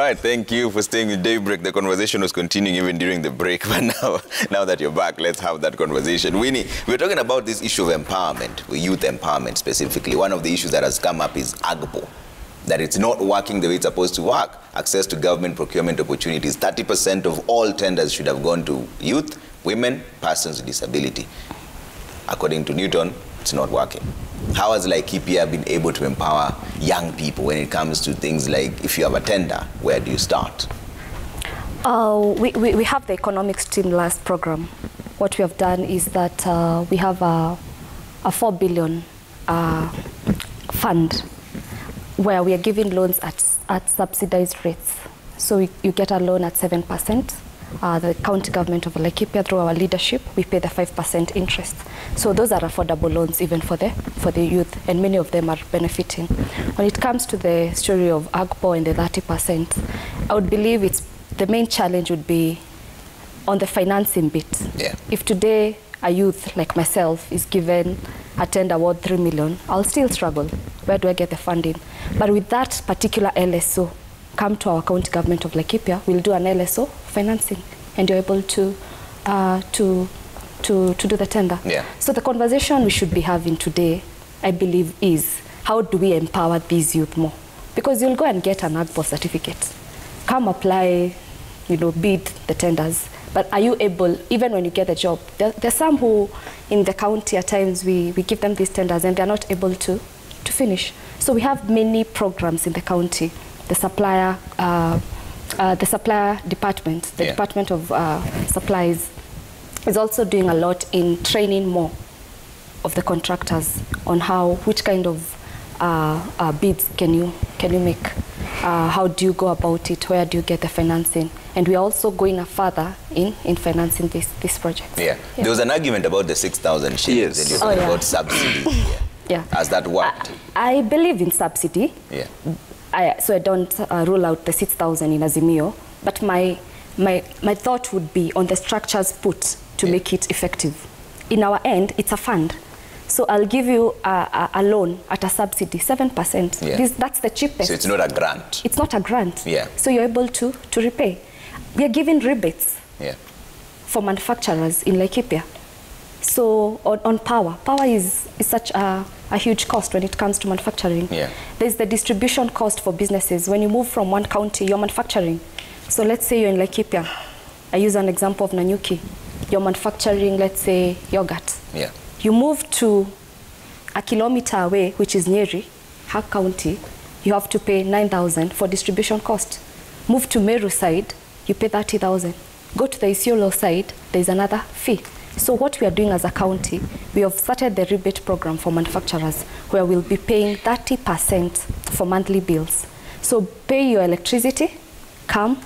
right, thank you for staying with Daybreak. The conversation was continuing even during the break, but now that you're back, let's have that conversation. Winnie, we're talking about this issue of empowerment, youth empowerment specifically. One of the issues that has come up is AGPO, that it's not working the way it's supposed to work. Access to government procurement opportunities. 30% of all tenders should have gone to youth, women, persons with disability. According to Newton, it's not working. How has Laikipia been able to empower young people when it comes to things like, if you have a tender, where do you start? We have the economic stimulus program. What we have done is that we have a 4 billion fund where we are giving loans at subsidized rates. So you get a loan at 7%. The county government of Laikipia, through our leadership, we pay the 5% interest. So those are affordable loans even for the youth, and many of them are benefiting. When it comes to the story of AGPO and the 30%, I would believe the main challenge would be on the financing bit. Yeah. If today a youth like myself is given a tender worth 3 million, I'll still struggle. Where do I get the funding? But with that particular LSO, come to our county government of Laikipia, we'll do an LSO financing, and you're able to do the tender. Yeah. So the conversation we should be having today, I believe, is how do we empower these youth more? Because you'll go and get an AGPO certificate. Come apply, bid the tenders. But are you able, even when you get the job, there's some who in the county at times we give them these tenders and they're not able to finish. So we have many programs in the county. The supplier department, the Department of Supplies, is also doing a lot in training more of the contractors on which kind of bids can you make, how do you go about it, where do you get the financing, and we're also going further in financing this project. Yeah. There was an argument about the 6,000 shillings, and you're talking about subsidy. Yeah. Has that worked? I believe in subsidy. Yeah. So I don't rule out the 6,000 in Azimio, but my thought would be on the structures put to make it effective. In our end, it's a fund. So I'll give you a loan at a subsidy, 7%. Yeah. That's the cheapest. So it's not a grant? It's not a grant. Yeah. So you're able to repay. We are giving rebates for manufacturers in Laikipia. So on power is such a huge cost when it comes to manufacturing. Yeah. There's the distribution cost for businesses. When you move from one county, you're manufacturing. So let's say you're in Laikipia. I use an example of Nanyuki. You're manufacturing, let's say, yogurt. Yeah. You move to a kilometer away, which is Nyeri, Hak County, you have to pay 9,000 for distribution cost. Move to Meru side, you pay 30,000. Go to the Isiolo side, there's another fee. So what we are doing as a county, we have started the rebate program for manufacturers where we'll be paying 30% for monthly bills. So pay your electricity, come,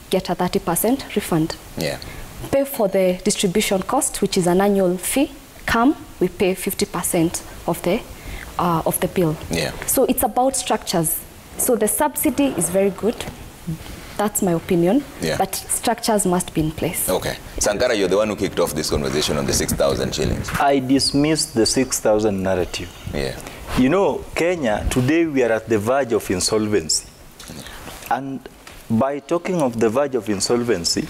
get a 30% refund. Yeah. Pay for the distribution cost, which is an annual fee, come, we pay 50% of the bill. Yeah. So it's about structures. So the subsidy is very good. That's my opinion, but structures must be in place. Okay. Sankara, you're the one who kicked off this conversation on the 6,000 shillings. I dismiss the 6,000 narrative. Yeah. You know, Kenya, today we are at the verge of insolvency. And by talking of the verge of insolvency,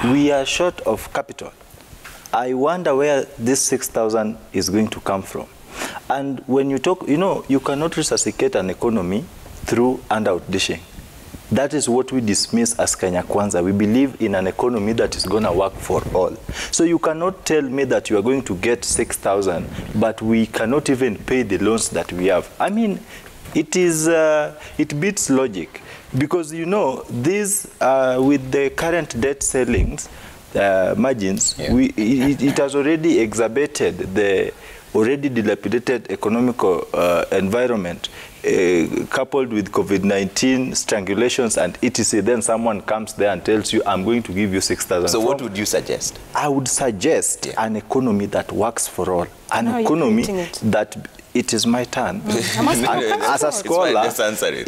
we are short of capital. I wonder where this 6,000 is going to come from. And when you talk, you cannot resuscitate an economy through handout dishing. That is what we dismiss as Kenya Kwanza. We believe in an economy that is going to work for all. So you cannot tell me that you are going to get 6,000, but we cannot even pay the loans that we have. I mean, it beats logic. Because, this, with the current debt ceilings, margins, it has already exacerbated the already dilapidated economical environment, coupled with COVID-19 strangulations and etc. Then someone comes there and tells you, I'm going to give you 6,000. So what would you suggest? I would suggest an economy that works for all. An economy that it is my turn. As a scholar,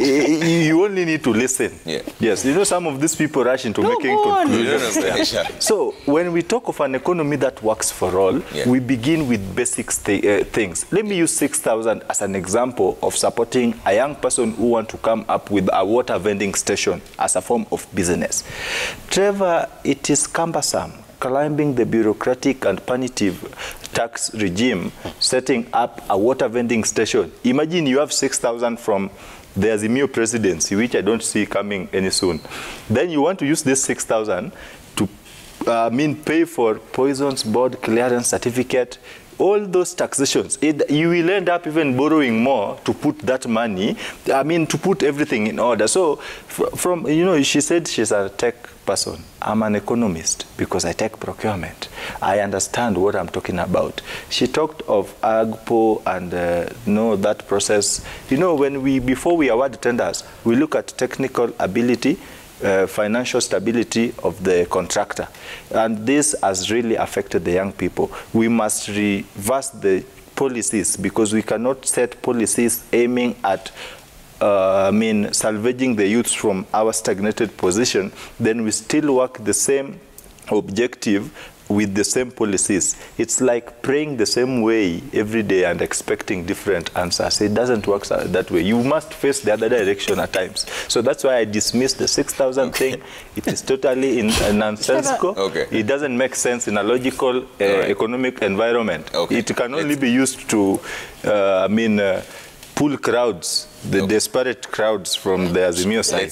you only need to listen. Yeah. Yes, you know, some of these people rush into making conclusions. So when we talk of an economy that works for all, we begin with basic things. Let me use 6,000 as an example of supporting a young person who wants to come up with a water vending station as a form of business. Trevor, it is cumbersome climbing the bureaucratic and punitive tax regime, setting up a water vending station. Imagine you have 6,000 from the Azimio presidency, which I don't see coming any soon. Then you want to use this 6,000 to pay for poisons board clearance certificate, all those taxations. You will end up even borrowing more to put that money, to put everything in order. So she said she's a tech person. I'm an economist because I take procurement. I understand what I'm talking about. She talked of AGPO and that process. You know, before we award tenders, we look at technical ability, financial stability of the contractor. And this has really affected the young people. We must reverse the policies because we cannot set policies aiming at salvaging the youth from our stagnated position, then we still work the same objective with the same policies. It's like praying the same way every day and expecting different answers. It doesn't work that way. You must face the other direction at times. So that's why I dismiss the 6,000 thing. It is totally nonsensical. It doesn't make sense in a logical economic environment. It can only be used to pull crowds, the desperate crowds from the Azimio side.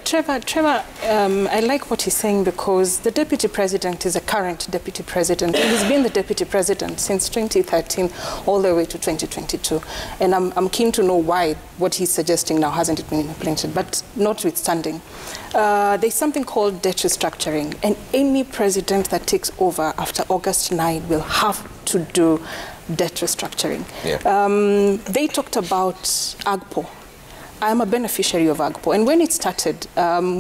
Trevor, I like what he's saying because the deputy president is a current deputy president. And he's been the deputy president since 2013 all the way to 2022. And I'm keen to know why what he's suggesting now hasn't been implemented. But notwithstanding, there's something called debt restructuring. And any president that takes over after August 9 will have to do debt restructuring. They talked about AGPO. I'm a beneficiary of AGPO. And when it started,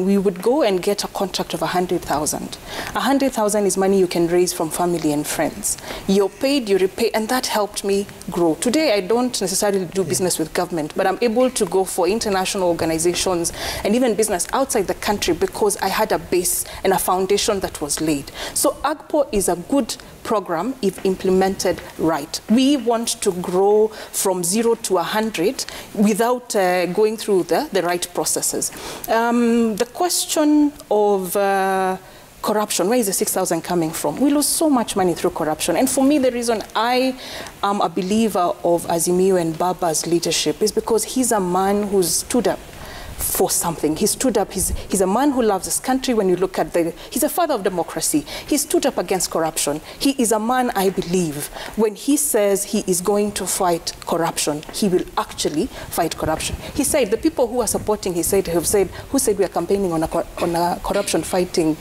we would go and get a contract of 100,000. 100,000 is money you can raise from family and friends. You're paid, you repay, and that helped me grow. Today, I don't necessarily do business with government, but I'm able to go for international organizations and even business outside the country because I had a base and a foundation that was laid. So AGPO is a good program if implemented right. We want to grow from 0 to 100 without going through the right processes. The question of corruption, where is the 6,000 coming from? We lose so much money through corruption. And for me, the reason I am a believer of Azimio and Baba's leadership is because he's a man who's stood up for something. He stood up. He's a man who loves this country. When you look at he's a father of democracy. He stood up against corruption. He is a man, I believe, when he says he is going to fight corruption, he will actually fight corruption. He said the people who are supporting, who said we are campaigning on a corruption fighting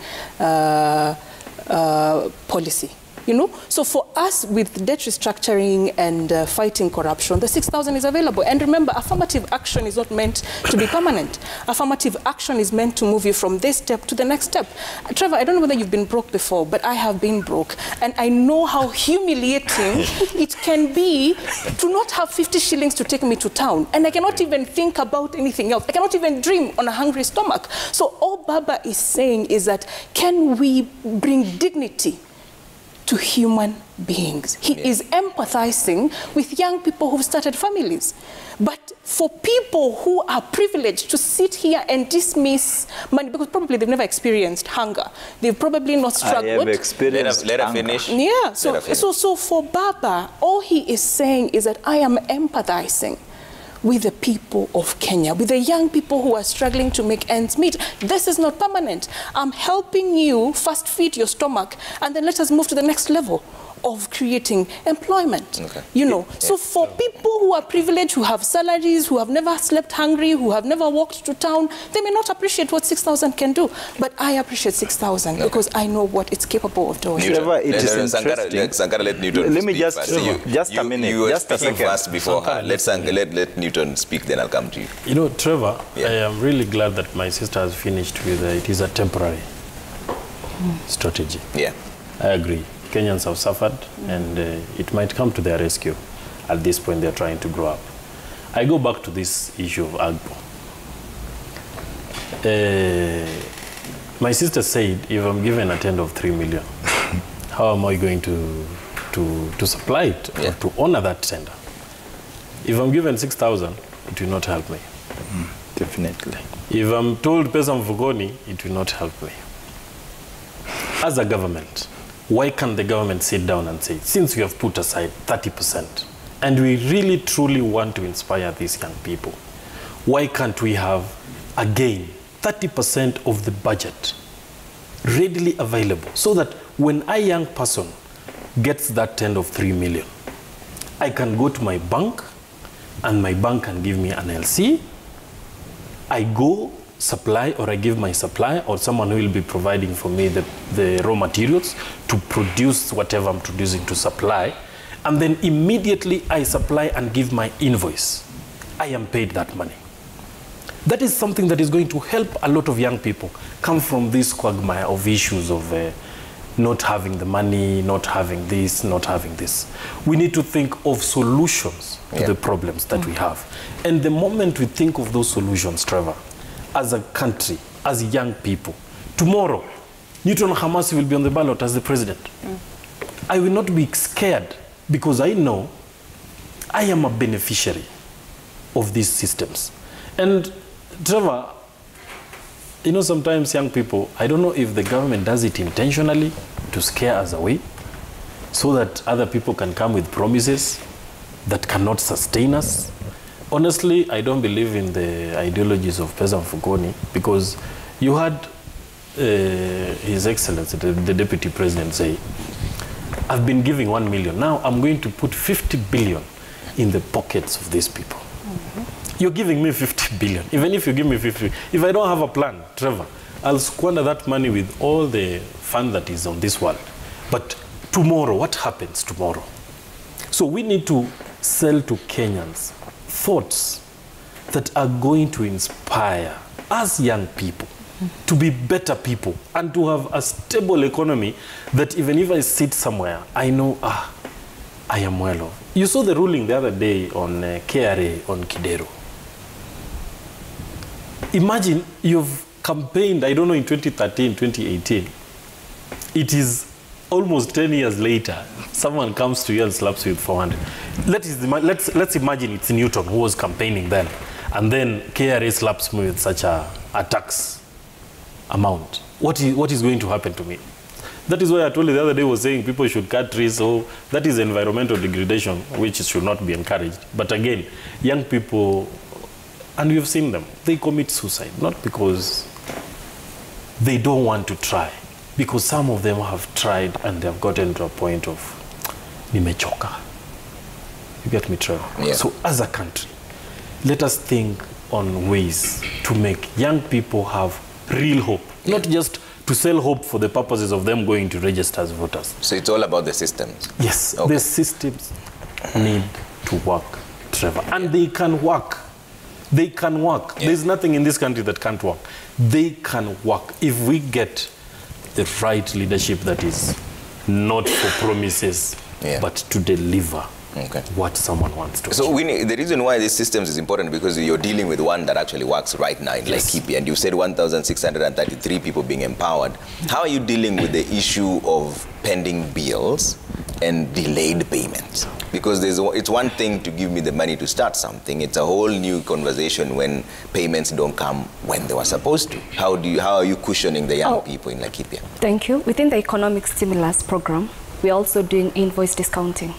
policy. You know, so for us with debt restructuring and fighting corruption, the 6,000 is available. And remember, affirmative action is not meant to be permanent. Affirmative action is meant to move you from this step to the next step. Trevor, I don't know whether you've been broke before, but I have been broke. And I know how humiliating it can be to not have 50 shillings to take me to town. And I cannot even think about anything else. I cannot even dream on a hungry stomach. So all Baba is saying is that, can we bring dignity to human beings? He is empathizing with young people who've started families. But for people who are privileged to sit here and dismiss money, because probably they've never experienced hunger. They've probably not struggled. I have experienced let her finish. Yeah, so for Baba, all he is saying is that I am empathizing with the people of Kenya, with the young people who are struggling to make ends meet. This is not permanent. I'm helping you first feed your stomach, and then let us move to the next level of creating employment. You know, so for people who are privileged, who have salaries, who have never slept hungry, who have never walked to town, they may not appreciate what 6,000 can do. But I appreciate 6,000 because I know what it's capable of doing. Trevor, it is interesting. Sankara, let Newton let me speak just, first. just a minute, you just a second. First before her. Let Newton speak, then I'll come to you. You know, Trevor, I am really glad that my sister has finished with it is a temporary strategy. Yeah. I agree. Kenyans have suffered, and it might come to their rescue. at this point they're trying to grow up. I go back to this issue of Agbo. My sister said, if I'm given a tender of 3 million, how am I going to supply it or to honor that tender? If I'm given 6,000, it will not help me. Definitely. If I'm told pesa mfukoni, it will not help me. As a government, why can't the government sit down and say, since we have put aside 30%, and we really truly want to inspire these young people, why can't we have, again, 30% of the budget readily available, so that when a young person gets that tender of 3 million, I can go to my bank, and my bank can give me an LC. I go supply, or I give my supplier or someone who will be providing for me the raw materials to produce whatever I'm producing to supply, and then immediately I supply and give my invoice. I am paid that money. That is something that is going to help a lot of young people come from this quagmire of issues of not having the money, not having this, not having this. We need to think of solutions to the problems that we have. And the moment we think of those solutions, Trevor, as a country, as young people, tomorrow, Newton Hamasi will be on the ballot as the president. I will not be scared, because I know I am a beneficiary of these systems. And Trevor, you know, sometimes young people, I don't know if the government does it intentionally to scare us away so that other people can come with promises that cannot sustain us. Honestly, I don't believe in the ideologies of Pesa Mfukoni, because you had His Excellency, the Deputy President, say, I've been giving 1 million. Now I'm going to put 50 billion in the pockets of these people. You're giving me 50 billion. Even if you give me 50, if I don't have a plan, Trevor, I'll squander that money with all the fun that is on this world. But tomorrow, what happens tomorrow? So we need to sell to Kenyans thoughts that are going to inspire us young people to be better people and to have a stable economy that even if I sit somewhere, I know, I am well off. You saw the ruling the other day on KRA on Kidero. Imagine you've campaigned, I don't know, in 2013, 2018. It is almost 10 years later, someone comes to you and slaps you with 400. Let's imagine it's Newton who was campaigning then, and then KRA slaps me with such a tax amount. What is going to happen to me? That is why I told you the other day was saying people should cut trees, so that is environmental degradation, which should not be encouraged. But again, young people, and you've seen them, they commit suicide, not because they don't want to try, because some of them have tried and they have gotten to a point of nimechoka. You get me, Trevor? Yeah. So as a country, let us think on ways to make young people have real hope, not just to sell hope for the purposes of them going to register as voters. So it's all about the systems? Yes, the systems need to work, Trevor. And they can work. They can work. Yeah. There's nothing in this country that can't work. They can work if we get the right leadership that is not for promises, but to deliver what someone wants to. So the reason why these systems is important, because you're dealing with one that actually works right now in Laikipia, and you said 1,633 people being empowered. How are you dealing with the issue of pending bills and delayed payments? Because it's one thing to give me the money to start something. It's a whole new conversation when payments don't come when they were supposed to. How are you cushioning the young people in Laikipia? Thank you. Within the economic stimulus program, we're also doing invoice discounting.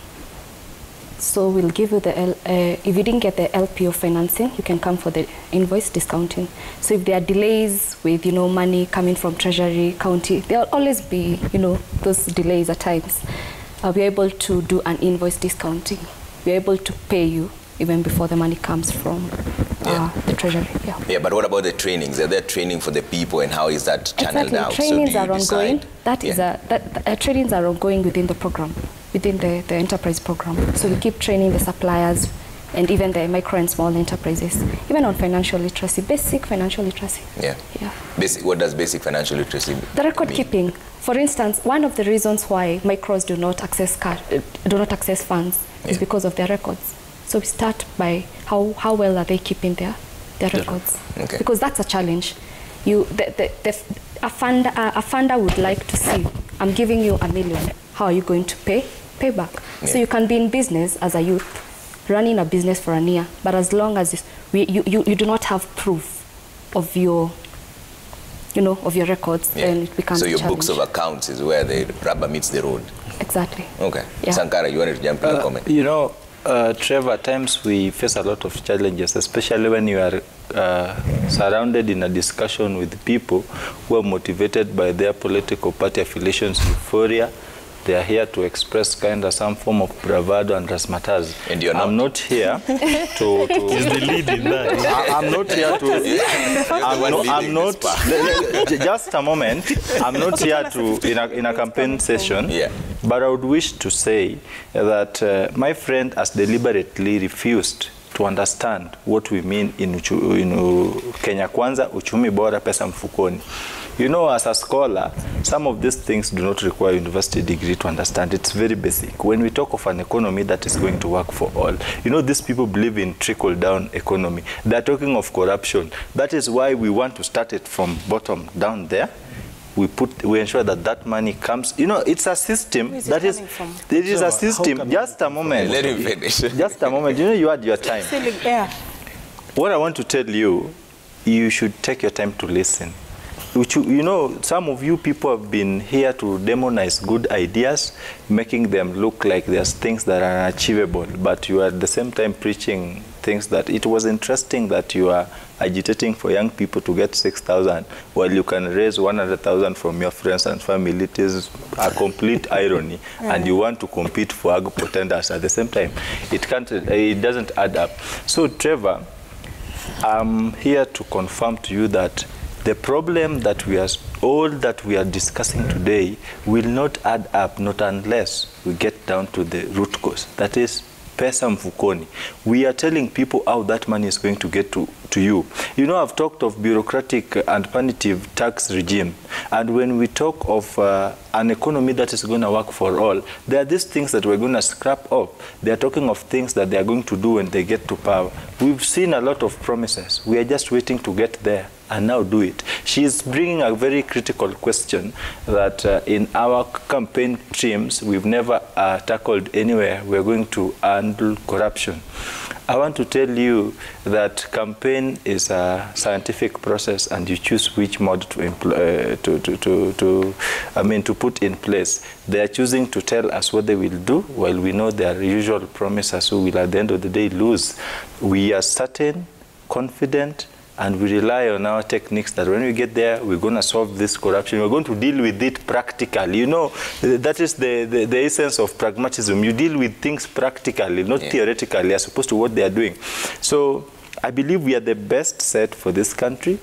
So we'll give you if you didn't get the LPO financing, you can come for the invoice discounting. So if there are delays with, money coming from Treasury, County, there'll always be, those delays at times. We're able to do an invoice discounting. We're able to pay you even before the money comes from the Treasury. Yeah, but what about the trainings? Are there training for the people, and how is that channeled out? Trainings are ongoing. Trainings are ongoing within the program, within the enterprise program. So we keep training the suppliers and even the micro and small enterprises, even on financial literacy, basic financial literacy. Yeah. Yeah. Basic, what does basic financial literacy mean? The record keeping. For instance, one of the reasons why micros do not access funds is because of their records. So we start by how well are they keeping their records? Okay. Because that's a challenge. A funder would like to see, I'm giving you $1 million. How are you going to pay back? Yeah. So you can be in business as a youth, running a business for a year, but as long as you do not have proof of your records, then it becomes so your a challenge. books of accounts is where the rubber meets the road. Exactly. Okay. Yeah. Sankara, you wanted to jump in a comment? You know, Trevor, at times we face a lot of challenges, especially when you are surrounded in a discussion with people who are motivated by their political party affiliations, euphoria. They are here to express kind of some form of bravado and razzmatazz. And you're not. I'm not here to He's the lead in that. I'm not here to. Just a moment. I'm not here to in a campaign session. Yeah. But I would wish to say that my friend has deliberately refused to understand what we mean in Kenya Kwanza, uchumi bora, pesa mfukoni. You know, as a scholar, some of these things do not require a university degree to understand. It's very basic. When we talk of an economy that is going to work for all, you know, these people believe in trickle-down economy. They're talking of corruption. That is why we want to start it from bottom down there. We ensure that money comes. You know, it's a system. There is a system. Just a moment. Let him finish. Just a moment. You know, you had your time. Yeah. What I want to tell you, you should take your time to listen. You know, some of you people have been here to demonize good ideas, making them look like there's things that are unachievable, but you are at the same time preaching things that it was interesting that you are agitating for young people to get 6,000 while you can raise 100,000 from your friends and family. It is a complete irony, and you want to compete for ag pretenders at the same time. It doesn't add up. So, Trevor, I'm here to confirm to you that the problem that we are discussing today will not add up, not unless we get down to the root cause. That is pesa mfukoni. We are telling people how that money is going to get to you. You know, I've talked of bureaucratic and punitive tax regime. And when we talk of an economy that is going to work for all, there are these things that we're going to scrap off. They are talking of things that they are going to do when they get to power. We've seen a lot of promises. We are just waiting to get there and now do it. She is bringing a very critical question that in our campaign teams, we've never tackled anywhere. We're going to handle corruption. I want to tell you that campaign is a scientific process, and you choose which mode to put in place. They are choosing to tell us what they will do, while we know their usual promises who will at the end of the day lose. We are certain, confident, and we rely on our techniques that when we get there, we're going to solve this corruption. We're going to deal with it practically. You know, that is the essence of pragmatism. You deal with things practically, not theoretically, as opposed to what they are doing. So I believe we are the best set for this country.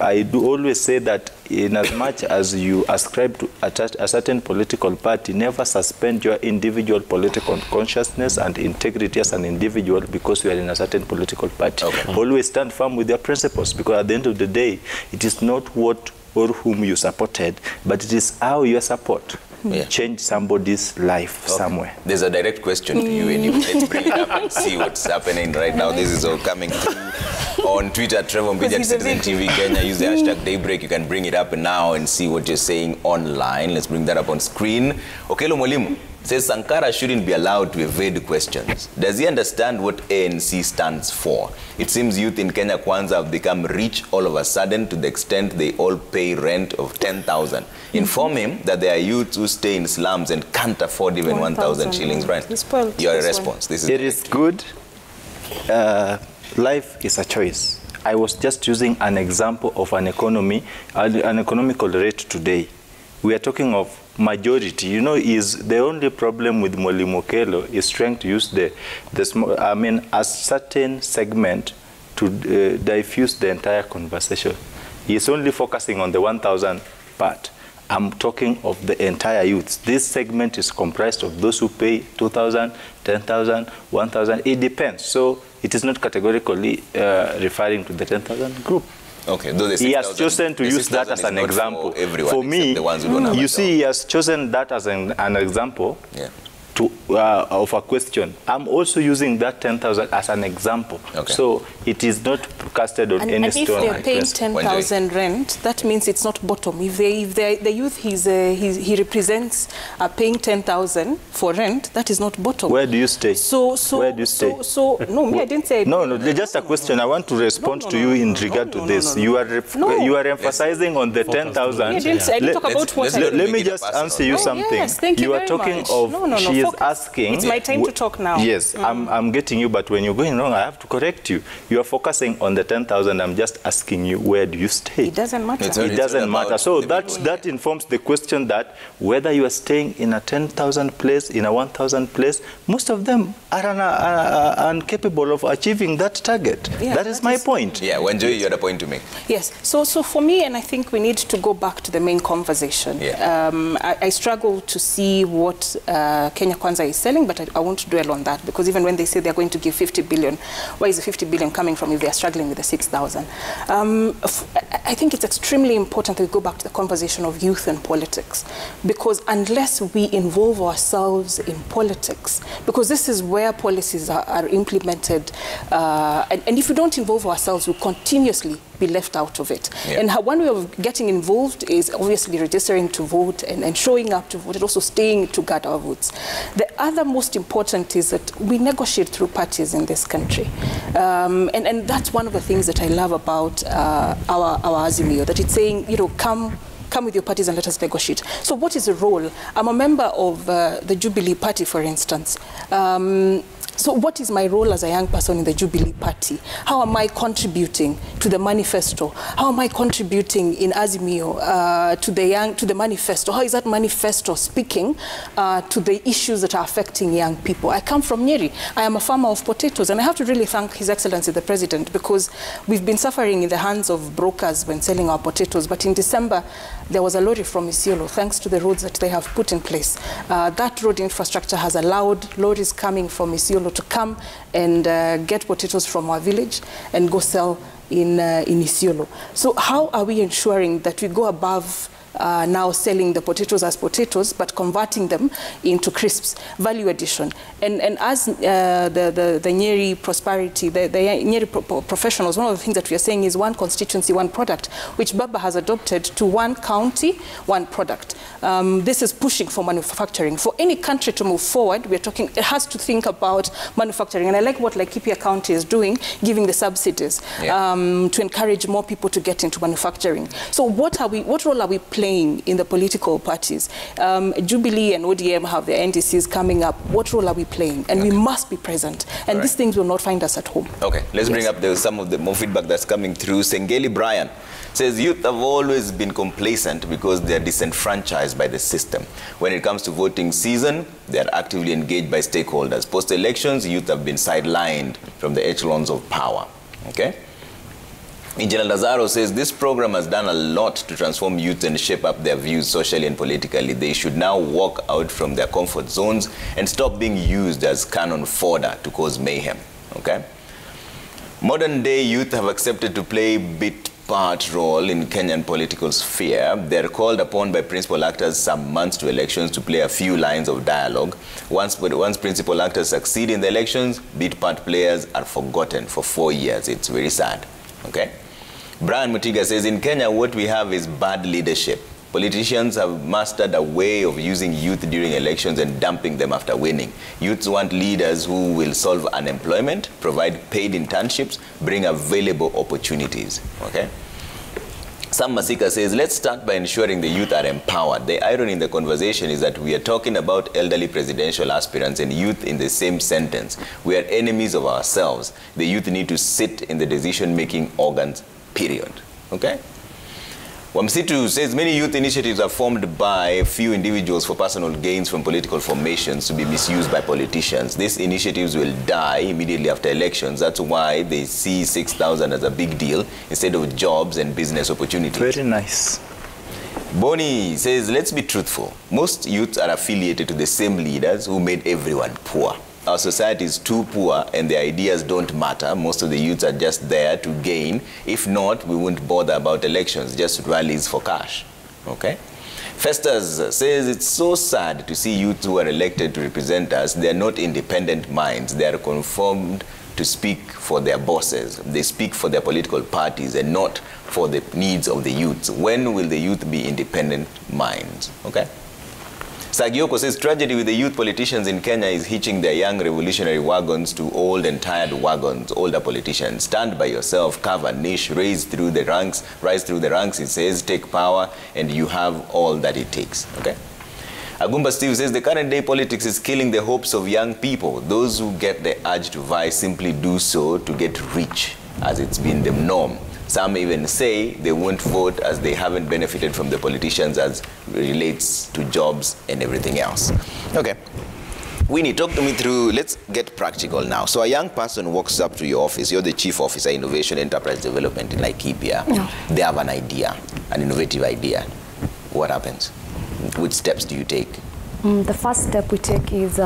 I do always say that in as much as you ascribe to a certain political party, never suspend your individual political consciousness and integrity as an individual because you are in a certain political party. Okay. Always stand firm with your principles, because at the end of the day, it is not what or whom you supported, but it is how your support change somebody's life somewhere. There's a direct question to you, and let's bring it up and see what's happening right now. This is all coming through on Twitter, Trevor Mbija, Citizen TV Kenya. Use the hashtag Daybreak. You can bring it up now and see what you're saying online. Let's bring that up on screen. Okelo Mwalimu says Sankara shouldn't be allowed to evade questions. Does he understand what ANC stands for? It seems youth in Kenya Kwanza have become rich all of a sudden to the extent they all pay rent of 10,000. Inform him that there are youths who stay in slums and can't afford even 1,000 shillings rent. Your response. This is it is good. Life is a choice. I was just using an example of an economy, an economical rate today. We are talking of majority. You know, is the only problem with Mwalimu Okelo is trying to use a certain segment to diffuse the entire conversation. He is only focusing on the 1,000 part. I'm talking of the entire youth. This segment is comprised of those who pay 2,000, 10,000, 1,000. It depends. So it is not categorically referring to the 10,000 group. Okay, though the he has chosen to use that as an example. For me, the ones who don't have you see, he has chosen that as an example of a question. I'm also using that 10,000 as an example. Okay. So it is not casted on any stone. And if they're paying 10,000 rent, that means it's not bottom. If the youth he represents are paying 10,000 for rent, that is not bottom. Where do you stay? Where do you stay? No, me, I didn't say. No, just a question. I want to respond to you in regard to this. You are emphasizing on the 10,000. I didn't talk about what let me just answer you something. Yes, thank you are talking of she is asking. It's my time to talk now. Yes, I'm getting you, but when you're going wrong, I have to correct you. You are focusing on the 10,000. I'm just asking you, where do you stay? It doesn't matter. It doesn't matter. So that informs the question that whether you are staying in a 10,000 place, in a 1,000 place, most of them are incapable of achieving that target. Yeah, that is my point. Yeah, Wanjoy, you had a point to make. Yes. So for me, and I think we need to go back to the main conversation. Yeah. I struggle to see what Kenya Kwanza is selling, but I won't dwell on that, because even when they say they're going to give 50 billion, where is the 50 billion coming from if they're struggling with the 6,000? I think it's extremely important that we go back to the conversation of youth and politics, because unless we involve ourselves in politics, because this is where policies are implemented, and if we don't involve ourselves, we'll continuously be left out of it. Yeah. And one way of getting involved is obviously registering to vote and showing up to vote, and also staying to guard our votes. The other most important is that we negotiate through parties in this country. And that's one of the things that I love about our Azimio, that it's saying, you know, come with your parties and let us negotiate. So what is the role? I'm a member of the Jubilee Party, for instance. So what is my role as a young person in the Jubilee Party? How am I contributing to the manifesto? How am I contributing in Azimio to the manifesto? How is that manifesto speaking to the issues that are affecting young people? I come from Nyeri. I am a farmer of potatoes, and I have to really thank His Excellency the President, because we've been suffering in the hands of brokers when selling our potatoes. But in December, there was a lorry from Isiolo, thanks to the roads that they have put in place. That road infrastructure has allowed lorries coming from Isiolo to come and get potatoes from our village and go sell in Isiolo. So how are we ensuring that we go above now selling the potatoes as potatoes, but converting them into crisps, value addition? And as the Nyeri prosperity, the Nyeri professionals, one of the things that we are saying is one constituency, one product, which Baba has adopted to one county, one product. This is pushing for manufacturing. For any country to move forward, we're talking, it has to think about manufacturing. And I like what Laikipia County is doing, giving the subsidies to encourage more people to get into manufacturing. So what role are we playing in the political parties? Jubilee and ODM have their NDCs coming up. What role are we playing? And we must be present. And these things will not find us at home. Okay, let's bring up some of the more feedback that's coming through. Sengeli Brian says youth have always been complacent because they are disenfranchised by the system. When it comes to voting season, they are actively engaged by stakeholders. Post-elections, youth have been sidelined from the echelons of power. Okay? Engineer Lazaro says this program has done a lot to transform youth and shape up their views socially and politically. They should now walk out from their comfort zones and stop being used as cannon fodder to cause mayhem. Okay? Modern day youth have accepted to play bit part role in Kenyan political sphere. They're called upon by principal actors some months to elections to play a few lines of dialogue. Once principal actors succeed in the elections, bit part players are forgotten for 4 years. It's very sad. Okay? Brian Mutiga says, in Kenya, what we have is bad leadership. Politicians have mastered a way of using youth during elections and dumping them after winning. Youths want leaders who will solve unemployment, provide paid internships, bring available opportunities. Okay? Sam Masika says, let's start by ensuring the youth are empowered. The irony in the conversation is that we are talking about elderly presidential aspirants and youth in the same sentence. We are enemies of ourselves. The youth need to sit in the decision-making organs, period. Okay? Wamsitu says many youth initiatives are formed by a few individuals for personal gains from political formations to be misused by politicians. These initiatives will die immediately after elections. That's why they see 6,000 as a big deal instead of jobs and business opportunities. Very nice. Boni says, let's be truthful. Most youths are affiliated to the same leaders who made everyone poor. our society is too poor and the ideas don't matter. Most of the youths are just there to gain. If not, we wouldn't bother about elections, just rallies for cash. Okay? Festus says it's so sad to see youths who are elected to represent us. They are not independent minds. They are conformed to speak for their bosses. They speak for their political parties and not for the needs of the youths. When will the youth be independent minds? Okay? Sagioko says, tragedy with the youth politicians in Kenya is hitching their young revolutionary wagons to old and tired wagons, older politicians. Stand by yourself, carve a niche, rise through the ranks, it says, take power, and you have all that it takes. Okay? Agumba Steve says, the current day politics is killing the hopes of young people. Those who get the urge to vie simply do so to get rich, as it's been the norm. Some even say they won't vote as they haven't benefited from the politicians as relates to jobs and everything else. Okay. Winnie, talk to me through, let's get practical now. So a young person walks up to your office, you're the Chief Officer, Innovation Enterprise Development in Laikipia. No. They have an idea, an innovative idea. What happens? Which steps do you take? The first step we take is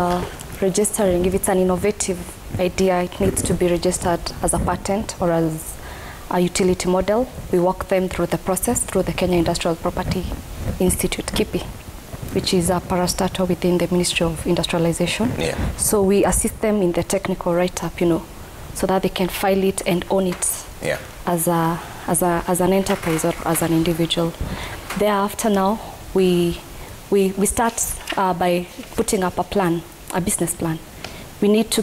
registering. If it's an innovative idea, it needs to be registered as a patent or as a utility model. We walk them through the process through the Kenya Industrial Property Institute, KIPI, which is a parastatal within the Ministry of Industrialization. Yeah. So we assist them in the technical write-up, so that they can file it and own it as an enterprise or as an individual. Thereafter now, we start by putting up a plan, a business plan. We need to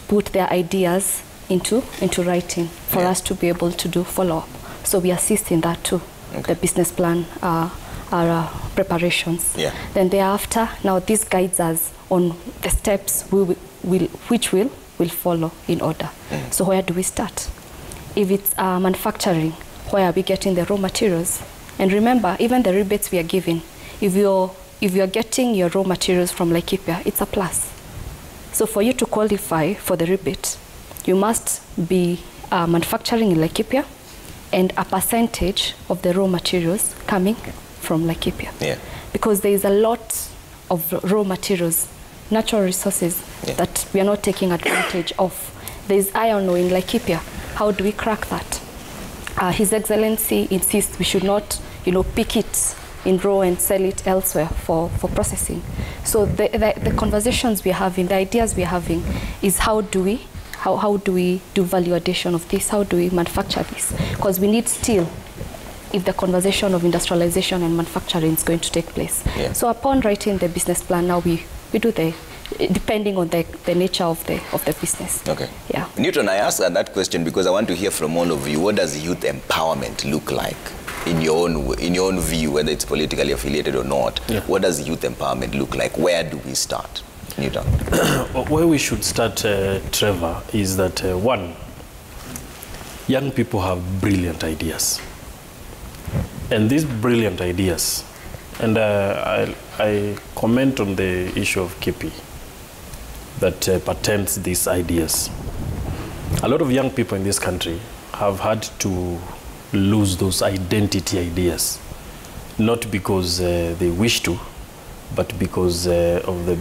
put their ideas into writing for us to be able to do follow-up. So we assist in that too, the business plan, our preparations. Yeah. Then thereafter, now this guides us on the steps which we'll follow in order. So where do we start? If it's manufacturing, where are we getting the raw materials? And remember, even the rebates we are giving, if you're getting your raw materials from Laikipia, it's a plus. So for you to qualify for the rebate, you must be manufacturing in Laikipia and a percentage of the raw materials coming from Laikipia. Yeah. Because there is a lot of raw materials, natural resources that we are not taking advantage of. There is iron ore in Laikipia. How do we crack that? His Excellency insists we should not, pick it in raw and sell it elsewhere for processing. So the conversations we're having, the ideas we're having is how do we do value addition of this? How do we manufacture this? Because we need steel if the conversation of industrialization and manufacturing is going to take place. Yeah. So upon writing the business plan, now we do depending on the nature of the business. Okay. Yeah. Newton, I asked that question because I want to hear from all of you. What does youth empowerment look like in your own view, whether it's politically affiliated or not? Yeah. What does youth empowerment look like? Where do we start? Newton. Where we should start, Trevor, is that one, young people have brilliant ideas. And these brilliant ideas, and I comment on the issue of KIPI that patents these ideas. A lot of young people in this country have had to lose those identity ideas, not because they wish to, but because of the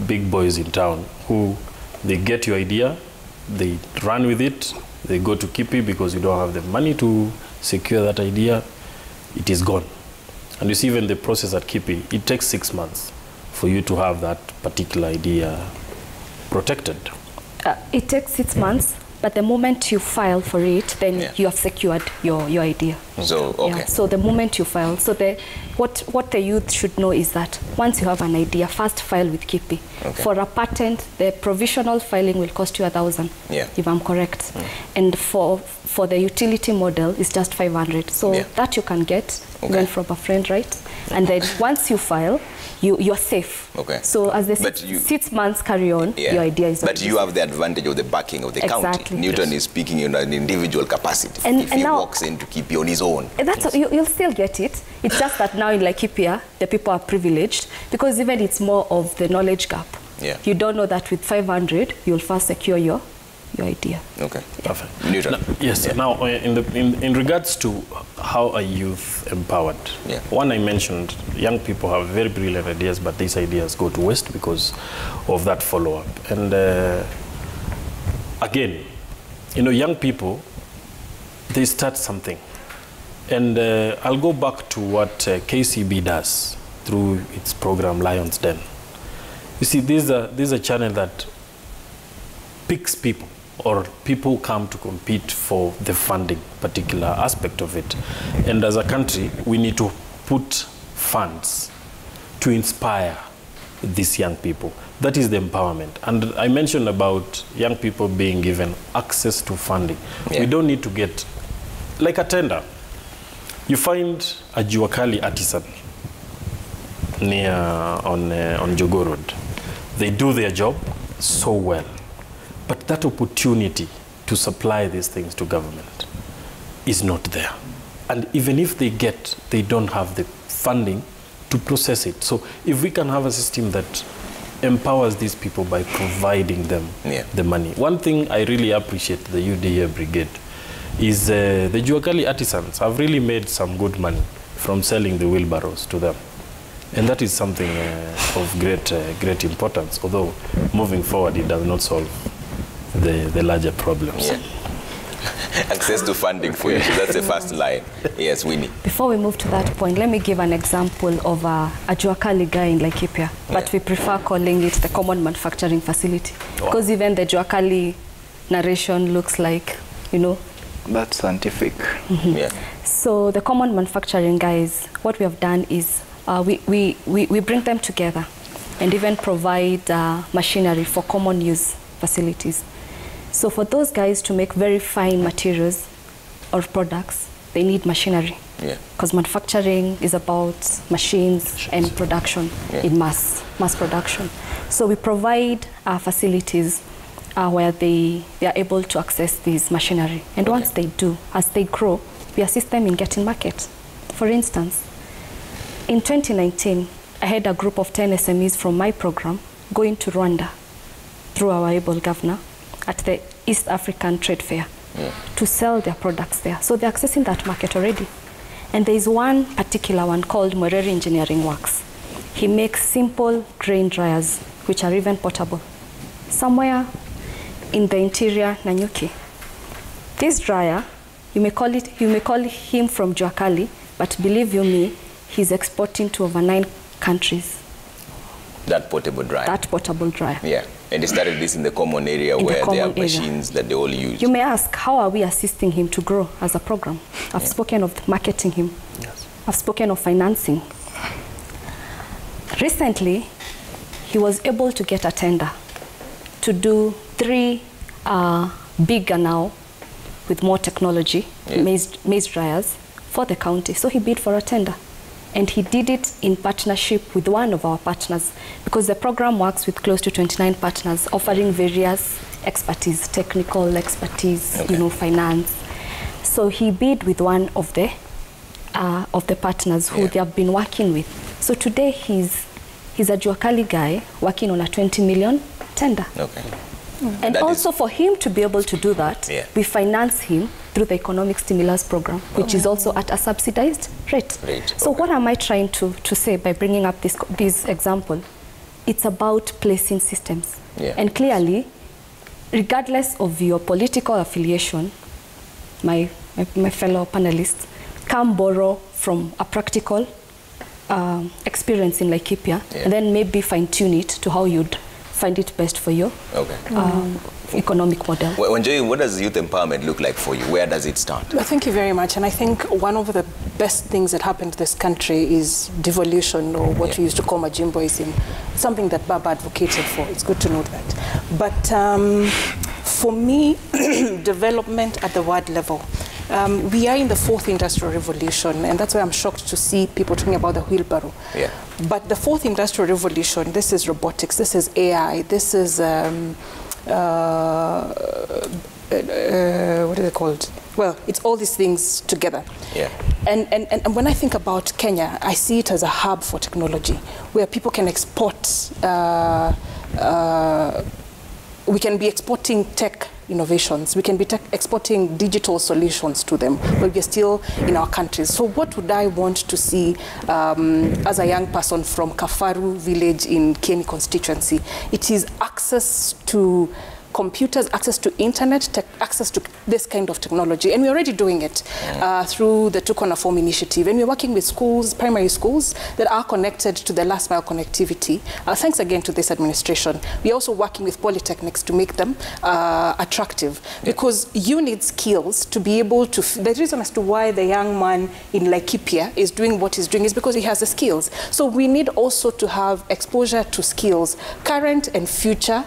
big boys in town who they get your idea, they run with it, they go to KIPI because you don't have the money to secure that idea, it is gone. And you see even the process at KIPI, it takes 6 months for you to have that particular idea protected. It takes 6 months, but the moment you file for it, then you have secured your idea. So, okay. Yeah, so the moment you file, so what the youth should know is that once you have an idea, first file with KIPI. Okay. For a patent, the provisional filing will cost you 1,000, if I'm correct. And for the utility model, it's just 500. So that you can get even from a friend, right? And then once you file, you're safe. Okay. So as the 6 months carry on, your idea is. But you have the advantage of the backing of the county. Newton is speaking in an individual capacity. And if he walks in to keep you on his own. That's you'll still get it. It's just that now in Laikipia, the people are privileged because even it's more of the knowledge gap. Yeah. You don't know that with 500, you'll first secure your your idea. Okay. Perfect. Newton. Yes. Yeah. Now, in regards to how are youth empowered, Yeah. one I mentioned, young people have very brilliant ideas, but these ideas go to waste because of that follow-up. And again, young people, they start something. And I'll go back to what KCB does through its program Lion's Den. You see, this is a channel that picks people, or people come to compete for the funding, particular aspect of it. And as a country, we need to put funds to inspire these young people. That is the empowerment. And I mentioned about young people being given access to funding. Yeah. We don't need to get, like a tender. You find a Juakali artisan near on Jogo Road. They do their job so well. But that opportunity to supply these things to government is not there. And even if they don't have the funding to process it. So if we can have a system that empowers these people by providing them the money. One thing I really appreciate the UDA brigade is the Juakali artisans have really made some good money from selling the wheelbarrows to them. And that is something of great importance, although moving forward it does not solve the larger problems. Yeah. Access to funding for you, so that's the first line. Yes, Winnie. Before we move to that point, let me give an example of a Juakali guy in Laikipia, but we prefer calling it the common manufacturing facility. Because even the Juakali narration looks like, That's scientific. Mm-hmm. Yeah. So the common manufacturing guys, what we have done is we bring them together and even provide machinery for common use facilities. So for those guys to make very fine materials or products, they need machinery. Because manufacturing is about machines and production in mass production. So we provide facilities where they are able to access this machinery. And once they do, as they grow, we assist them in getting market. For instance, in 2019, I had a group of 10 SMEs from my program going to Rwanda through our able governor at the East African Trade Fair to sell their products there. So they're accessing that market already. And there's one particular one called Mwereri Engineering Works. He makes simple grain dryers, which are even portable, somewhere in the interior Nanyuki. This dryer, you may call him from Juakali, but believe you me, he's exporting to over 9 countries. That portable dryer. That portable dryer. Yeah. And they started this in the common area where they have machines that they all use. You may ask, how are we assisting him to grow as a program? I've spoken of marketing him. Yes. I've spoken of financing. Recently, he was able to get a tender to do 3 bigger now, with more technology, maize dryers for the county. So he bid for a tender. And he did it in partnership with one of our partners, because the program works with close to 29 partners offering various expertise, technical expertise, finance. So he bid with one of the partners who they have been working with. So today he's a Juakali guy working on a 20 million tender. Okay. And that also for him to be able to do that, we finance him through the economic stimulus program, which is also at a subsidized rate. So what am I trying to say by bringing up this example? It's about placing systems. And clearly, regardless of your political affiliation, my fellow panelists, come borrow from a practical experience in Laikipia, and then maybe fine-tune it to how you'd find it best for you. Economic model. Wanjoy, what does youth empowerment look like for you? Where does it start? Well, thank you very much. And I think one of the best things that happened to this country is devolution, or what we used to call Majimboism, something that Baba advocated for. It's good to know that. But for me, development at the ward level, we are in the 4th industrial revolution, and that's why I'm shocked to see people talking about the wheelbarrow. But the 4th industrial revolution, this is robotics, this is AI, this is what are they called? Well, it's all these things together. And when I think about Kenya, I see it as a hub for technology, where people can export. We can be exporting tech innovations. We can be exporting digital solutions to them, but we're still in our countries. So what would I want to see as a young person from Kafaru village in Kieni constituency? It is access to computers, access to internet, access to this kind of technology. And we're already doing it through the Tuko na Form initiative. And we're working with schools, primary schools, that are connected to the last mile connectivity. Thanks again to this administration. We're also working with polytechnics to make them attractive. Because you need skills to be able to... The reason as to why the young man in Laikipia is doing what he's doing is because he has the skills. So we need also to have exposure to skills, current and future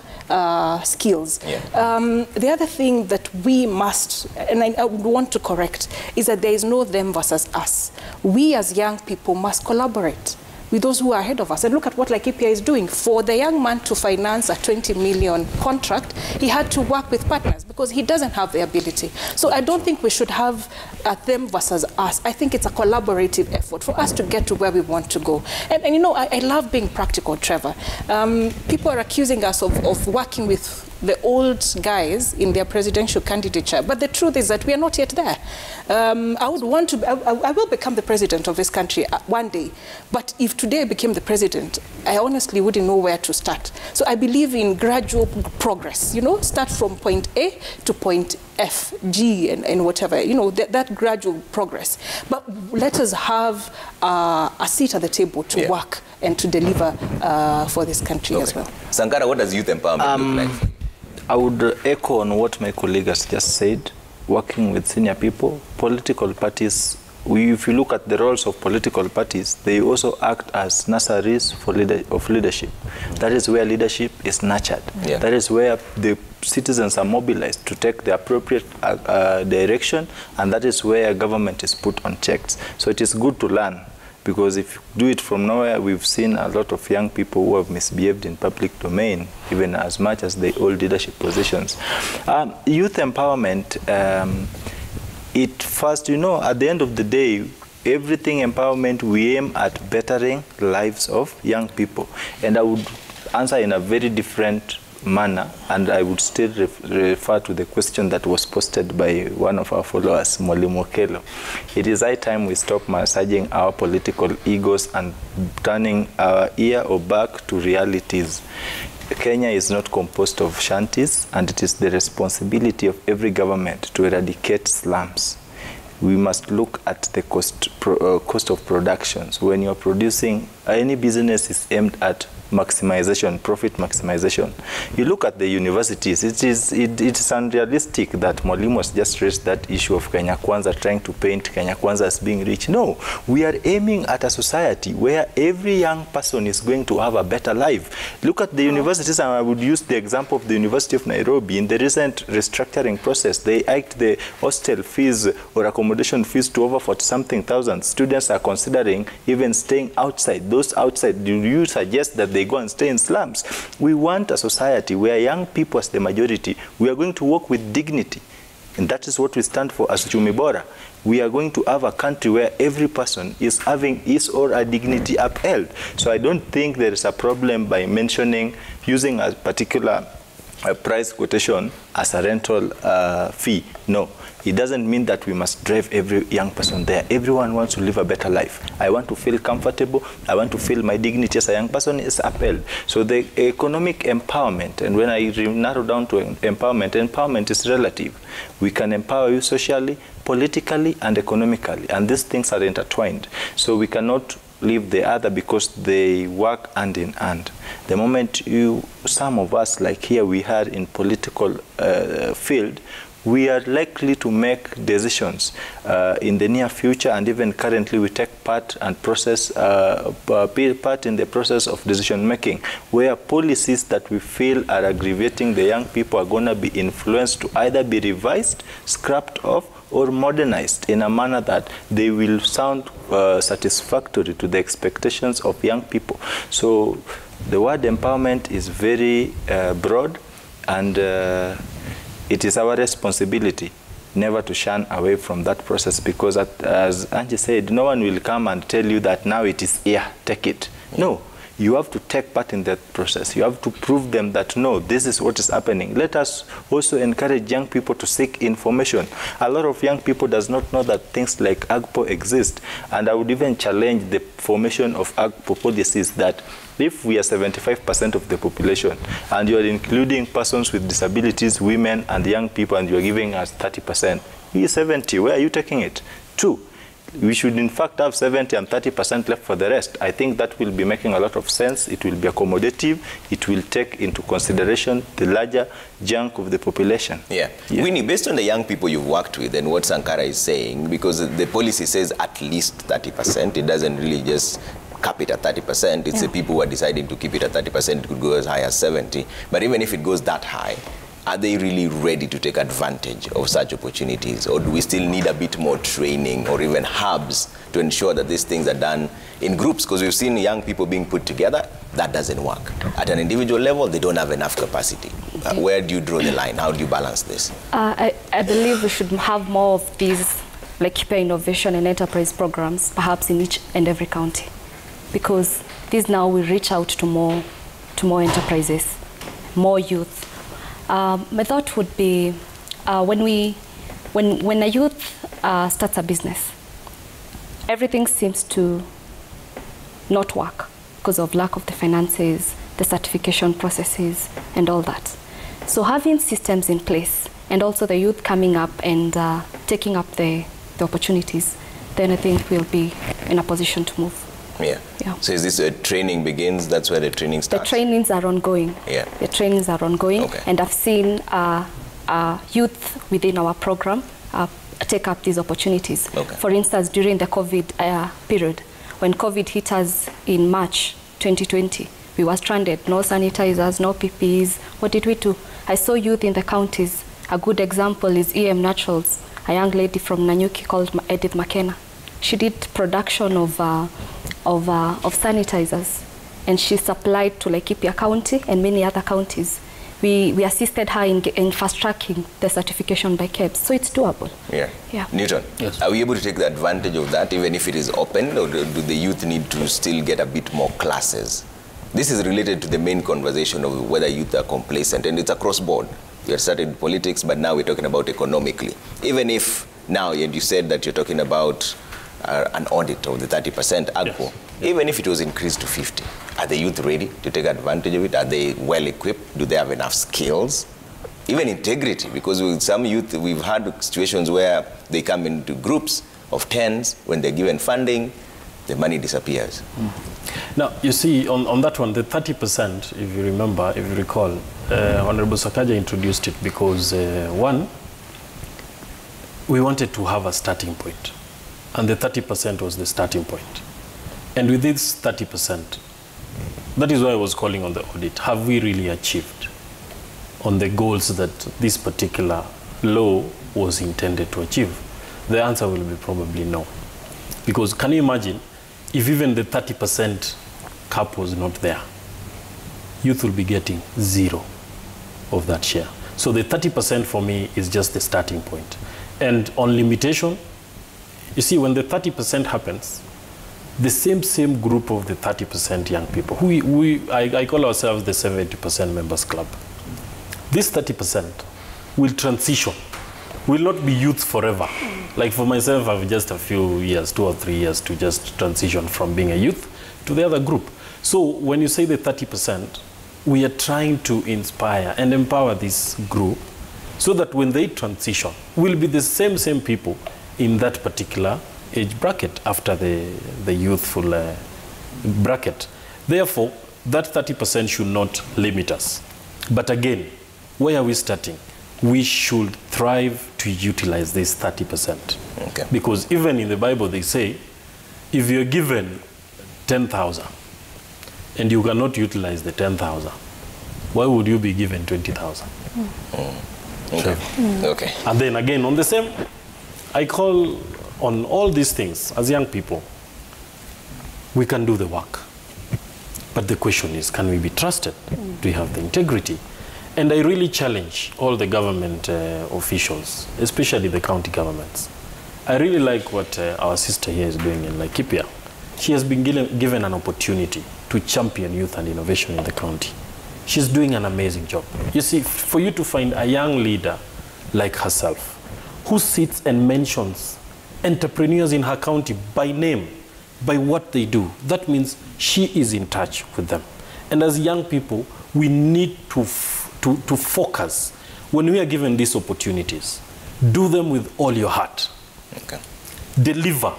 skills. The other thing that we must, and I would want to correct, is that there is no them versus us. We as young people must collaborate with those who are ahead of us. And look at what Laikipia is doing. For the young man to finance a 20 million contract, he had to work with partners because he doesn't have the ability. So I don't think we should have them versus us. I think it's a collaborative effort for us to get to where we want to go. And you know, I love being practical, Trevor. People are accusing us of working with the old guys in their presidential candidature. But the truth is that we are not yet there. I will become the president of this country one day. But if today I became the president, I honestly wouldn't know where to start. So I believe in gradual progress, you know, start from point A to point F, G, and whatever, you know, that gradual progress. But let us have a seat at the table to work and to deliver for this country as well. Sankara, what does youth empowerment look like for you? I would echo on what my colleague has just said. Working with senior people, political parties, if you look at the roles of political parties, they also act as nurseries of leadership. That is where leadership is nurtured. That is where the citizens are mobilized to take the appropriate direction, and that is where government is put on checks. So it is good to learn, because if you do it from nowhere, we've seen a lot of young people who have misbehaved in public domain, even as much as they hold leadership positions. Youth empowerment, first, you know, at the end of the day, everything empowerment, we aim at bettering the lives of young people. And I would answer in a very different manner, and I would still refer to the question that was posted by one of our followers, Mwalimu Kelo. It is high time we stop massaging our political egos and turning our ear or back to realities. Kenya is not composed of shanties, and it is the responsibility of every government to eradicate slums. We must look at the cost of productions. When you're producing, any business is aimed at maximization, profit maximization. You look at the universities, it is unrealistic that Mwalimu has just raised that issue of Kenya Kwanza, trying to paint Kenya Kwanza as being rich. No, we are aiming at a society where every young person is going to have a better life. Look at the universities, and I would use the example of the University of Nairobi. In the recent restructuring process, they hiked the hostel fees or accommodation fees to over 40-something thousand. Students are considering even staying outside. Those outside, do you suggest that they go and stay in slums? We want a society where young people, as the majority, we are going to work with dignity. And that is what we stand for as Chumi Bora. We are going to have a country where every person is having his or her dignity upheld. So I don't think there is a problem by mentioning, using a particular price quotation as a rental fee. No. It doesn't mean that we must drive every young person there. Everyone wants to live a better life. I want to feel comfortable. I want to feel my dignity as a young person is upheld. So the economic empowerment, and when I narrow down to empowerment is relative. We can empower you socially, politically, and economically. And these things are intertwined. So we cannot leave the other because they work hand in hand. The moment some of us, like here we had in political field, we are likely to make decisions in the near future, and even currently we take part and part in the process of decision making, where policies that we feel are aggravating the young people are going to be influenced to either be revised, scrapped off, or modernized in a manner that they will sound satisfactory to the expectations of young people. So the word empowerment is very broad, and it is our responsibility never to shun away from that process, because as Angie said, no one will come and tell you that now it is here, take it. No, you have to take part in that process. You have to prove them that, no, this is what is happening. Let us also encourage young people to seek information. A lot of young people does not know that things like AGPO exist. And I would even challenge the formation of AGPO policies that if we are 75% of the population and you are including persons with disabilities, women and young people, and you are giving us 30%, we are 70. Where are you taking it? 2. We should in fact have 70 and 30% left for the rest. I think that will be making a lot of sense. It will be accommodative. It will take into consideration the larger chunk of the population. Yeah. Winnie, based on the young people you've worked with and what Sankara is saying, because the policy says at least 30%, it doesn't really just cap it at 30%. It's the people who are deciding to keep it at 30%. It could go as high as 70. But even if it goes that high, are they really ready to take advantage of such opportunities? Or do we still need a bit more training or even hubs to ensure that these things are done in groups? Because we've seen young people being put together. That doesn't work. At an individual level, they don't have enough capacity. Where do you draw the line? How do you balance this? I believe we should have more of these, like keeper innovation and enterprise programs, perhaps in each and every county. Because this now will reach out to more enterprises, more youth. My thought would be when a youth starts a business, everything seems to not work because of lack of the finances, the certification processes, and all that. So having systems in place, and also the youth coming up and taking up the opportunities, then I think we'll be in a position to move. Yeah. So is this training begins? That's where the training starts? The trainings are ongoing. Yeah. The trainings are ongoing. Okay. And I've seen youth within our program take up these opportunities. Okay. For instance, during the COVID period, when COVID hit us in March 2020, we were stranded, no sanitizers, no PPEs. What did we do? I saw youth in the counties. A good example is EM Naturals, a young lady from Nanyuki called Edith McKenna. She did production of sanitizers, and she supplied to Laikipia County and many other counties. We assisted her in fast-tracking the certification by KEBS, so it's doable. Yeah. Newton, yes. Are we able to take the advantage of that even if it is open, or do the youth need to still get a bit more classes? This is related to the main conversation of whether youth are complacent, and it's across board. We had started politics, but now we're talking about economically. Even if now, and you said that you're talking about an audit of the 30% AGPO, yes. Even if it was increased to 50, are the youth ready to take advantage of it? Are they well equipped? Do they have enough skills? Even integrity, because with some youth, we've had situations where they come into groups of 10s, when they're given funding, the money disappears. Now, you see, on that one, the 30%, if you remember, if you recall, Honorable Sakaja introduced it because, one, we wanted to have a starting point. And the 30% was the starting point. And with this 30%, that is why I was calling on the audit. Have we really achieved on the goals that this particular law was intended to achieve? The answer will be probably no. Because can you imagine if even the 30% cap was not there? Youth will be getting 0 of that share. So the 30% for me is just the starting point. And on limitation, you see, when the 30% happens, the same group of the 30% young people, I call ourselves the 70% members club. This 30% will transition, will not be youth forever. Like for myself, I have just a few years, 2 or 3 years to just transition from being a youth to the other group. So when you say the 30%, we are trying to inspire and empower this group so that when they transition, will be the same people in that particular age bracket after the youthful bracket. Therefore, that 30% should not limit us. But again, where are we starting? We should thrive to utilize this 30%. Okay. Because even in the Bible, they say, if you're given 10,000 and you cannot utilize the 10,000, why would you be given 20,000? Okay. Okay. And then again, on the same, I call on all these things, as young people, we can do the work. But the question is, can we be trusted? Do we have the integrity? And I really challenge all the government officials, especially the county governments. I really like what our sister here is doing in Laikipia. She has been given an opportunity to champion youth and innovation in the county. She's doing an amazing job. You see, for you to find a young leader like herself, who sits and mentions entrepreneurs in her county by name, by what they do, that means she is in touch with them. And as young people, we need to focus. When we are given these opportunities, do them with all your heart. Okay. Deliver,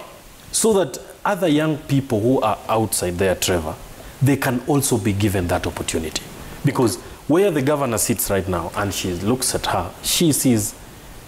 so that other young people who are outside there, Trevor, they can also be given that opportunity. Because where the governor sits right now and she looks at her, she sees,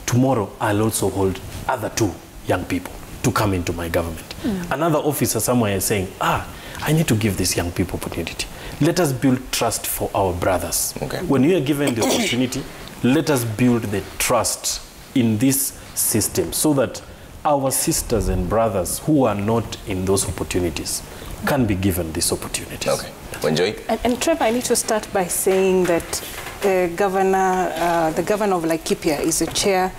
tomorrow I'll also hold other 2 young people to come into my government. Another officer somewhere is saying, I need to give these young people opportunity. Let us build trust for our brothers. Okay. When you are given the opportunity, let us build the trust in this system so that our sisters and brothers who are not in those opportunities can be given these opportunities. Okay. Enjoy. And Trevor, I need to start by saying that the governor of Laikipia is the chair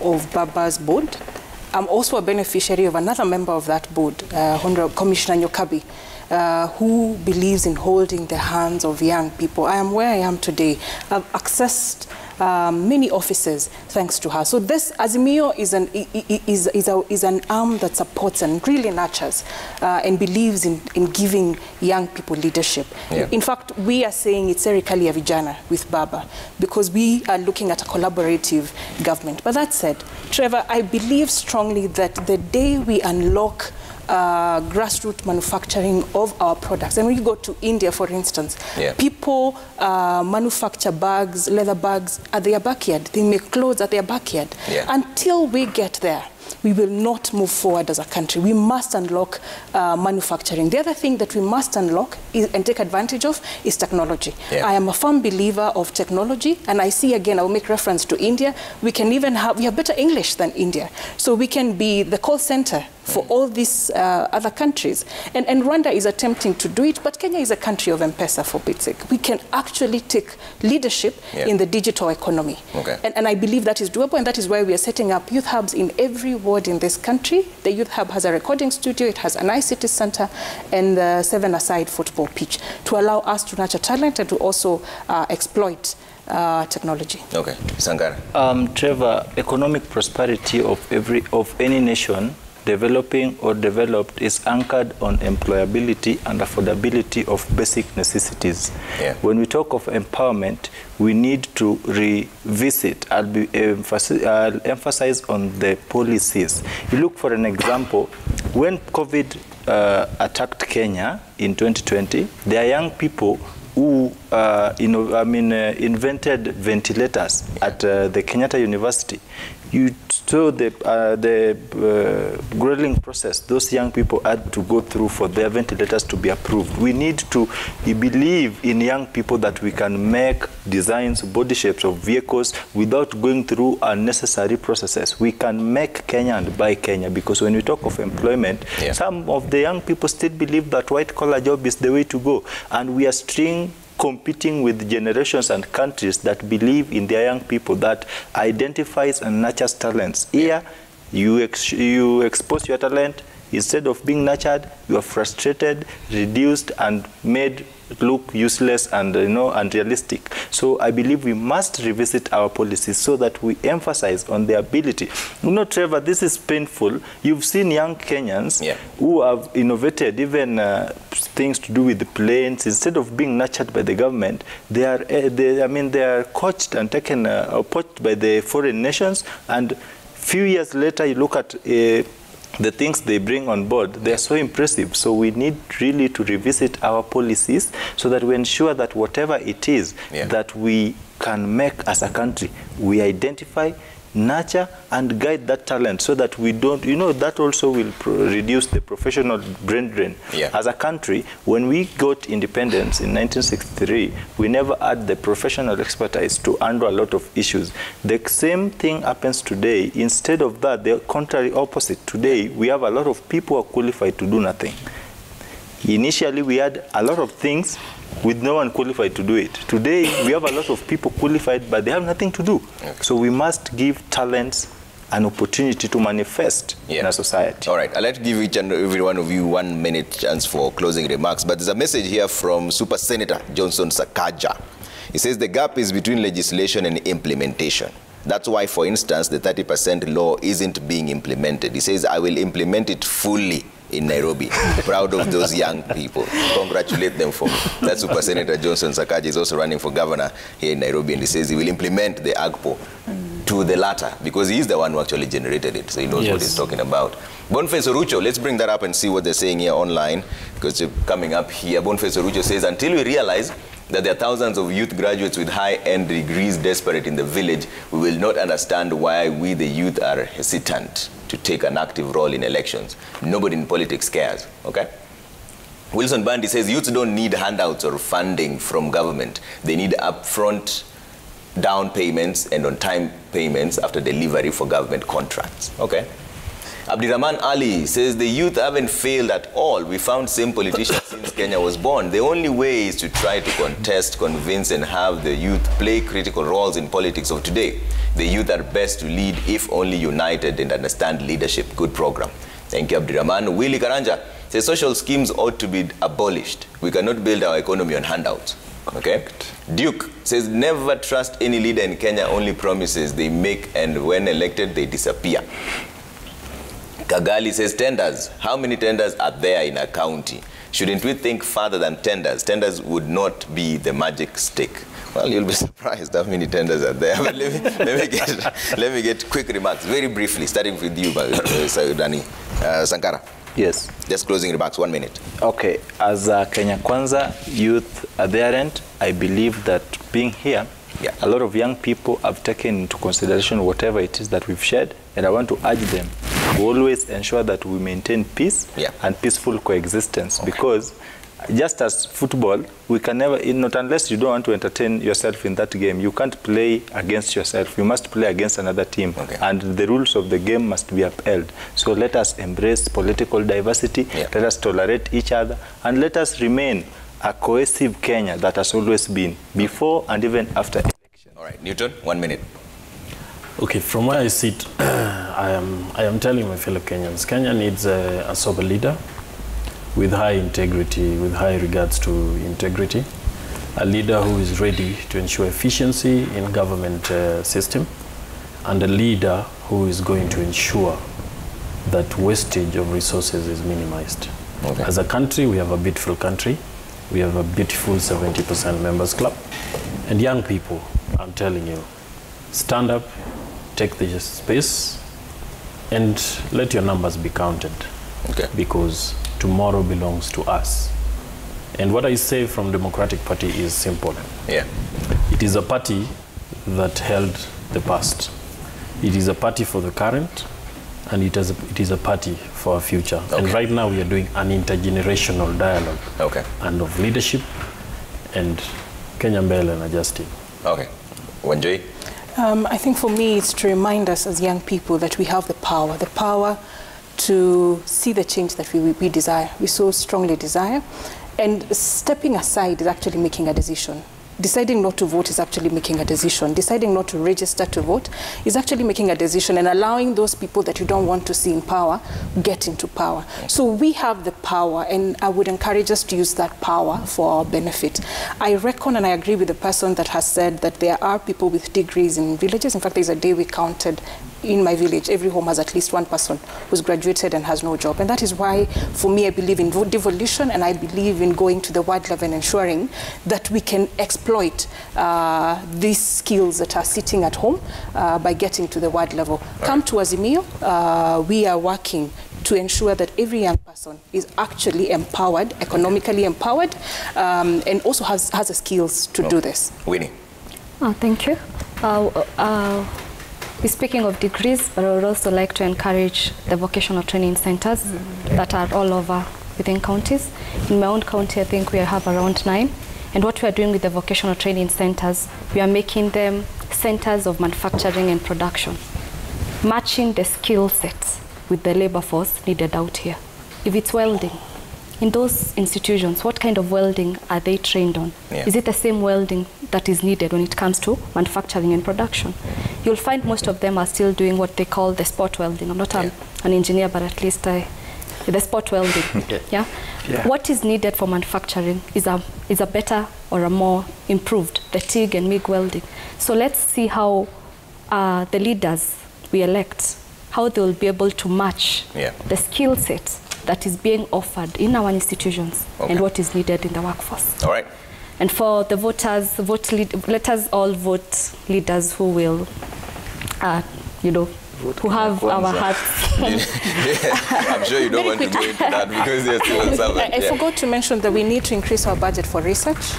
of Baba's board. I'm also a beneficiary of another member of that board, Honorable Commissioner Nyokabi, who believes in holding the hands of young people. I am where I am today. I've accessed many offices thanks to her. So this Azimio is an arm that supports and really nurtures and believes in giving young people leadership. Yeah. In fact, we are saying it's serikali ya vijana with Baba because we are looking at a collaborative government. But that said, Trevor, I believe strongly that the day we unlock grassroots manufacturing of our products. And when you go to India, for instance, people manufacture bags, leather bags at their backyard. They make clothes at their backyard. Until we get there, we will not move forward as a country. We must unlock manufacturing. The other thing that we must unlock and take advantage of is technology. I am a firm believer of technology, and I see, again, I'll make reference to India. We can even have, we have better English than India. So we can be the call center for all these other countries. And Rwanda is attempting to do it, but Kenya is a country of M-Pesa, for Pete's sake. We can actually take leadership in the digital economy. And I believe that is doable, and that is why we are setting up youth hubs in every ward in this country. The youth hub has a recording studio, it has an ICT center, and the 7-a-side football pitch to allow us to nurture talent and to also exploit technology. Okay, Sangara. Trevor, economic prosperity of any nation, developing or developed, is anchored on employability and affordability of basic necessities. When we talk of empowerment, we need to revisit, I'll emphasize on the policies. You look, for an example, when COVID attacked Kenya in 2020, there are young people who invented ventilators at the Kenyatta University. You saw the grueling process those young people had to go through for their ventilators to be approved. We need to believe in young people that we can make designs, body shapes of vehicles without going through unnecessary processes. We can make Kenya and buy Kenya, because when we talk of employment, some of the young people still believe that white-collar job is the way to go. And we are competing with generations and countries that believe in their young people, that identifies and nurtures talents. Here, you expose your talent. Instead of being nurtured, you are frustrated, reduced, and made look useless and unrealistic. So I believe we must revisit our policies so that we emphasize on the ability. Trevor, this is painful. You've seen young Kenyans who have innovated even things to do with the planes. Instead of being nurtured by the government, they are coached and taken poached by the foreign nations. And few years later, you look at the things they bring on board, they are so impressive. So we need really to revisit our policies so that we ensure that whatever it is that we can make as a country, we identify, nurture, and guide that talent so that we don't, that also will reduce the professional brain drain. As a country, when we got independence in 1963, we never had the professional expertise to handle a lot of issues. The same thing happens today. Instead of that, the contrary opposite. Today, we have a lot of people who are qualified to do nothing. Initially, we had a lot of things with no one qualified to do it. Today, we have a lot of people qualified, but they have nothing to do. So we must give talents an opportunity to manifest in a society. All right, I'd like to give each and every one of you 1 minute chance for closing remarks, but there's a message here from Super Senator Johnson Sakaja. He says the gap is between legislation and implementation. That's why, for instance, the 30% law isn't being implemented. He says, I will implement it fully in Nairobi. Proud of those young people. Congratulate them for me. That's Super Senator Johnson Sakaja is also running for governor here in Nairobi, and he says he will implement the AGPO to the latter, because he is the one who actually generated it, so he knows what he's talking about. Boniface Orucho, let's bring that up and see what they're saying here online, because they're coming up here. Boniface Orucho says, until we realize that there are thousands of youth graduates with high-end degrees desperate in the village, we will not understand why we, the youth, are hesitant to take an active role in elections. Nobody in politics cares, okay? Wilson Bandi says, youths don't need handouts or funding from government. They need upfront down payments and on-time payments after delivery for government contracts, okay? Abdirahman Ali says the youth haven't failed at all. We found same politicians since Kenya was born. The only way is to try to contest, convince, and have the youth play critical roles in politics of today. The youth are best to lead if only united and understand leadership. Good program. Thank you, Abdirahman. Willie Karanja says social schemes ought to be abolished. We cannot build our economy on handouts. Okay. Duke says never trust any leader in Kenya, only promises they make, and when elected they disappear. Kagali says tenders. How many tenders are there in a county? Shouldn't we think further than tenders? Tenders would not be the magic stick. Well, you'll be surprised how many tenders are there. But let me get quick remarks, very briefly, starting with you, Sayudani Sankara. Yes. Just closing remarks, 1 minute. Okay. As a Kenya Kwanza youth at their end, I believe that being here, a lot of young people have taken into consideration whatever it is that we've shared, and I want to urge them to always ensure that we maintain peace and peaceful coexistence, because just as football, we can never, not unless you don't want to entertain yourself in that game, you can't play against yourself. You must play against another team, and the rules of the game must be upheld. So let us embrace political diversity, let us tolerate each other, and let us remain a cohesive Kenya that has always been, before and even after election. All right, Newton, 1 minute. Okay, from where I sit, I am telling my fellow Kenyans, Kenya needs a sober leader with high integrity, with high regards to integrity, a leader who is ready to ensure efficiency in government system, and a leader who is going to ensure that wastage of resources is minimized. As a country, we have a beautiful country. We have a beautiful 70% members club. And young people, I'm telling you, stand up, take the space, and let your numbers be counted. Because tomorrow belongs to us. And what I say from Democratic Party is simple. It is a party that held the past. It is a party for the current, and it is a party for our future. And right now we are doing an intergenerational dialogue and of leadership and Kenya Mbele na Justin. Okay. Wanjoi? I think for me it's to remind us as young people that we have the power to see the change that we desire, we so strongly desire. And stepping aside is actually making a decision. Deciding not to vote is actually making a decision. Deciding not to register to vote is actually making a decision, and allowing those people that you don't want to see in power get into power. So we have the power, and I would encourage us to use that power for our benefit. I reckon, and I agree with the person that has said that there are people with degrees in villages. In fact, there's a day we counted in my village, every home has at least one person who's graduated and has no job. And that is why, for me, I believe in devolution, and I believe in going to the ward level and ensuring that we can exploit these skills that are sitting at home by getting to the ward level. Come to Azimio, we are working to ensure that every young person is actually empowered, economically empowered, and also has the skills to do this. Winnie. Thank you. Speaking of degrees, but I would also like to encourage the vocational training centers that are all over within counties. In my own county, I think we have around 9. And what we are doing with the vocational training centers, we are making them centers of manufacturing and production, matching the skill sets with the labor force needed out here. If it's welding, in those institutions, what kind of welding are they trained on? Is it the same welding that is needed when it comes to manufacturing and production? you'll find most of them are still doing what they call the spot welding. I'm not an engineer, but at least the spot welding. Yeah? What is needed for manufacturing is a better or a more improved, the TIG and MIG welding. So let's see how the leaders we elect, how they will be able to match the skill set that is being offered in our institutions and what is needed in the workforce. All right. And for the voters, let us all vote leaders who will, you know, who have our hearts. I'm sure you don't want to go into that because they're still on servant. I forgot to mention that we need to increase our budget for research,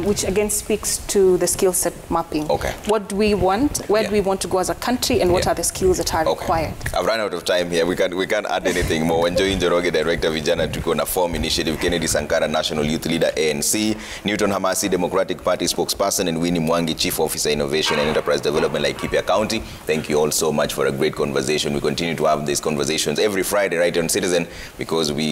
which again speaks to the skill set mapping. What do we want, where do we want to go as a country, and what are the skills that are required? I've run out of time here. We can't add anything more. Enjoy Njoroge, Director Vijana Tukona Form Initiative, Kennedy Sankara, National Youth Leader, ANC, Newton Hamasi, Democratic Party Spokesperson, and Winnie Mwangi, Chief Officer, Innovation and Enterprise Development, Laikipia County. Thank you all so much for a great conversation. We continue to have these conversations every Friday right on Citizen because we